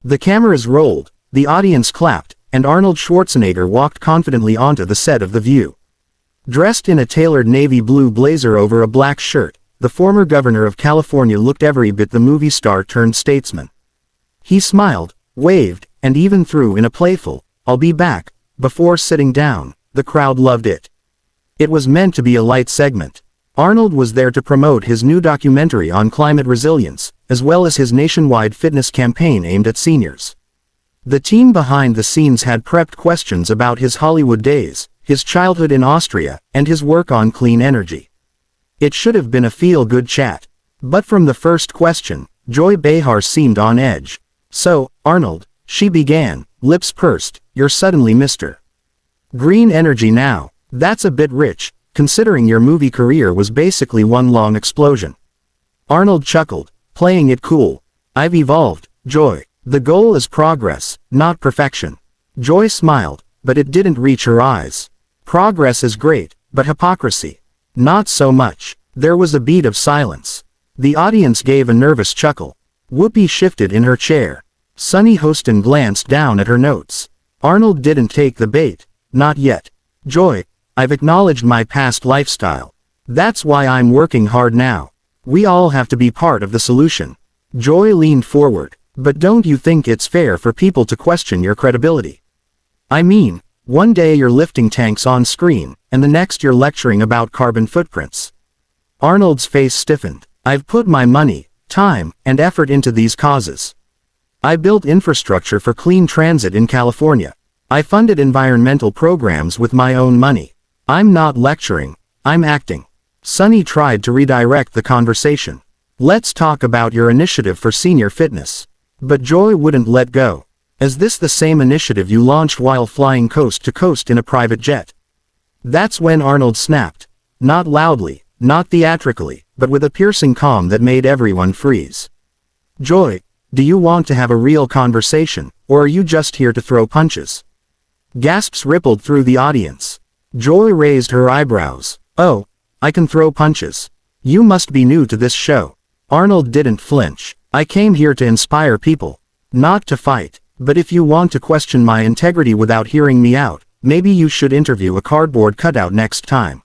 The cameras rolled, the audience clapped, and Arnold Schwarzenegger walked confidently onto the set of The View. Dressed in a tailored navy blue blazer over a black shirt, the former governor of California looked every bit the movie star turned statesman. He smiled, waved, and even threw in a playful, "I'll be back," before sitting down. The crowd loved it. It was meant to be a light segment. Arnold was there to promote his new documentary on climate resilience, as well as his nationwide fitness campaign aimed at seniors. The team behind the scenes had prepped questions about his Hollywood days, his childhood in Austria, and his work on clean energy. It should have been a feel-good chat. But from the first question, Joy Behar seemed on edge. "So, Arnold," she began, lips pursed, "you're suddenly Mr. Green Energy now. That's a bit rich, considering your movie career was basically one long explosion." Arnold chuckled, playing it cool. "I've evolved, Joy. The goal is progress, not perfection." Joy smiled, but it didn't reach her eyes. "Progress is great, but hypocrisy? Not so much." There was a beat of silence. The audience gave a nervous chuckle. Whoopi shifted in her chair. Sonny Hostin glanced down at her notes. Arnold didn't take the bait. "Not yet. Joy, I've acknowledged my past lifestyle. That's why I'm working hard now. We all have to be part of the solution." Joy leaned forward. "But don't you think it's fair for people to question your credibility? I mean, one day you're lifting tanks on screen, and the next you're lecturing about carbon footprints." Arnold's face stiffened. "I've put my money, time, and effort into these causes. I built infrastructure for clean transit in California. I funded environmental programs with my own money. I'm not lecturing, I'm acting." Sonny tried to redirect the conversation. "Let's talk about your initiative for senior fitness." But Joy wouldn't let go. "Is this the same initiative you launched while flying coast to coast in a private jet?" That's when Arnold snapped. Not loudly, not theatrically, but with a piercing calm that made everyone freeze. "Joy, do you want to have a real conversation, or are you just here to throw punches?" Gasps rippled through the audience. Joy raised her eyebrows. "Oh, I can throw punches. You must be new to this show." Arnold didn't flinch. "I came here to inspire people, not to fight. But if you want to question my integrity without hearing me out, maybe you should interview a cardboard cutout next time."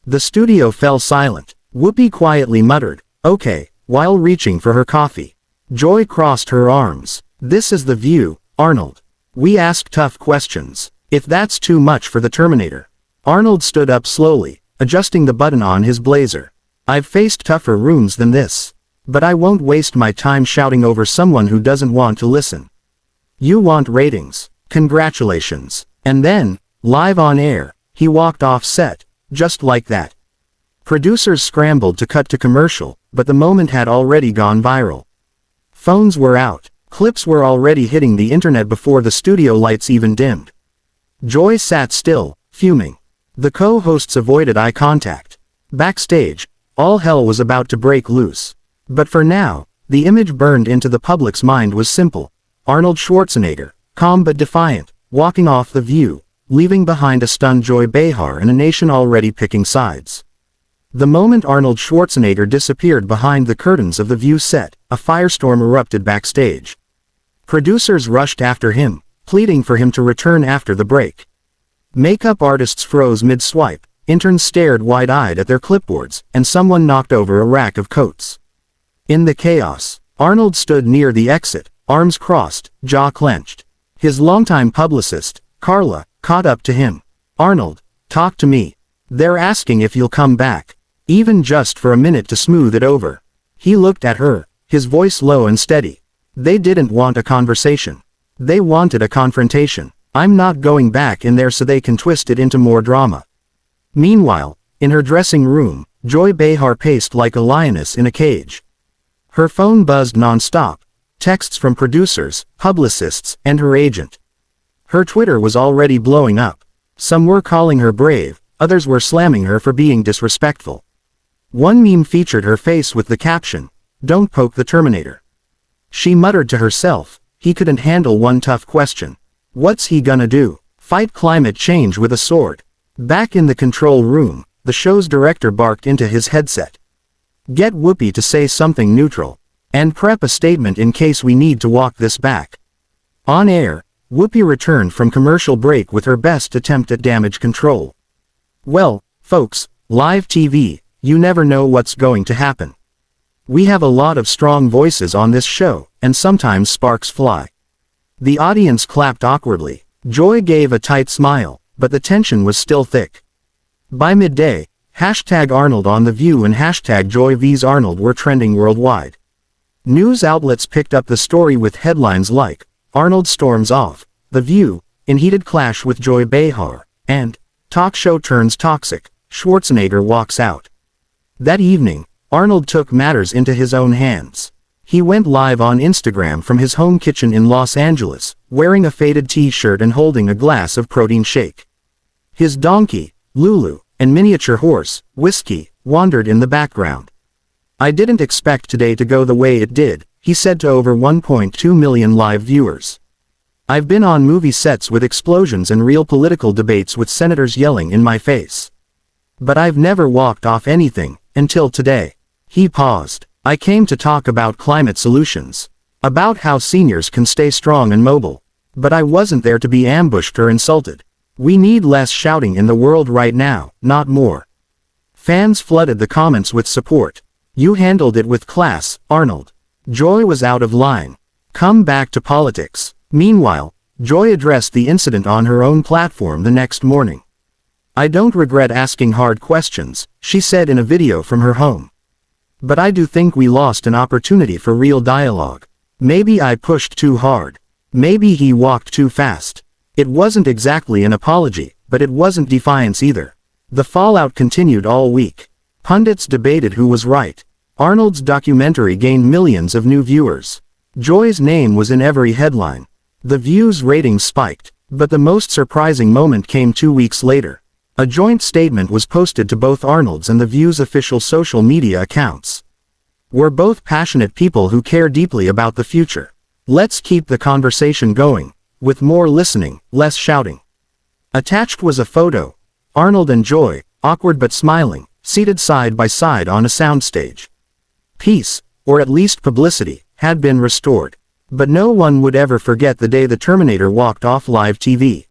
The studio fell silent. Whoopi quietly muttered, "Okay," while reaching for her coffee. Joy crossed her arms. "This is The View, Arnold. We ask tough questions. If that's too much for the Terminator." Arnold stood up slowly, adjusting the button on his blazer. "I've faced tougher rooms than this. But I won't waste my time shouting over someone who doesn't want to listen. You want ratings? Congratulations." And then, live on air, he walked off set, just like that. Producers scrambled to cut to commercial, but the moment had already gone viral. Phones were out, clips were already hitting the internet before the studio lights even dimmed. Joy sat still, fuming. The co-hosts avoided eye contact. Backstage, all hell was about to break loose. But for now, the image burned into the public's mind was simple. Arnold Schwarzenegger, calm but defiant, walking off The View, leaving behind a stunned Joy Behar and a nation already picking sides. The moment Arnold Schwarzenegger disappeared behind the curtains of The View set, a firestorm erupted backstage. Producers rushed after him, pleading for him to return after the break. Makeup artists froze mid-swipe, interns stared wide-eyed at their clipboards, and someone knocked over a rack of coats. In the chaos, Arnold stood near the exit, arms crossed, jaw clenched. His longtime publicist, Carla, caught up to him. "Arnold, talk to me. They're asking if you'll come back. Even just for a minute to smooth it over." He looked at her, his voice low and steady. "They didn't want a conversation. They wanted a confrontation. I'm not going back in there so they can twist it into more drama." Meanwhile, in her dressing room, Joy Behar paced like a lioness in a cage. Her phone buzzed non-stop. Texts from producers, publicists, and her agent. Her Twitter was already blowing up. Some were calling her brave, others were slamming her for being disrespectful. One meme featured her face with the caption, "Don't poke the Terminator." She muttered to herself, he couldn't handle one tough question. What's he gonna do? Fight climate change with a sword? Back in the control room, the show's director barked into his headset. "Get Whoopi to say something neutral. And prep a statement in case we need to walk this back." On air, Whoopi returned from commercial break with her best attempt at damage control. Well, folks, live TV, you never know what's going to happen. We have a lot of strong voices on this show, and sometimes sparks fly. The audience clapped awkwardly. Joy gave a tight smile, but the tension was still thick. By midday, #Arnold on The View and #Joy vs Arnold were trending worldwide. News outlets picked up the story with headlines like, Arnold storms off, The View, in heated clash with Joy Behar, and, talk show turns toxic, Schwarzenegger walks out. That evening, Arnold took matters into his own hands. He went live on Instagram from his home kitchen in Los Angeles, wearing a faded t-shirt and holding a glass of protein shake. His donkey, Lulu, and miniature horse, Whiskey, wandered in the background. "I didn't expect today to go the way it did," he said to over 1.2 million live viewers. "I've been on movie sets with explosions and real political debates with senators yelling in my face. But I've never walked off anything, until today." He paused. "I came to talk about climate solutions. About how seniors can stay strong and mobile. But I wasn't there to be ambushed or insulted. We need less shouting in the world right now, not more." Fans flooded the comments with support. "You handled it with class, Arnold. Joy was out of line. Come back to politics." Meanwhile, Joy addressed the incident on her own platform the next morning. "I don't regret asking hard questions," she said in a video from her home. "But I do think we lost an opportunity for real dialogue. Maybe I pushed too hard. Maybe he walked too fast. It wasn't exactly an apology, but it wasn't defiance either." The fallout continued all week. Pundits debated who was right. Arnold's documentary gained millions of new viewers. Joy's name was in every headline. The View's ratings spiked, but the most surprising moment came 2 weeks later. A joint statement was posted to both Arnold's and The View's official social media accounts. "We're both passionate people who care deeply about the future. Let's keep the conversation going, with more listening, less shouting." Attached was a photo. Arnold and Joy, awkward but smiling, seated side by side on a soundstage. Peace, or at least publicity, had been restored. But no one would ever forget the day the Terminator walked off live TV.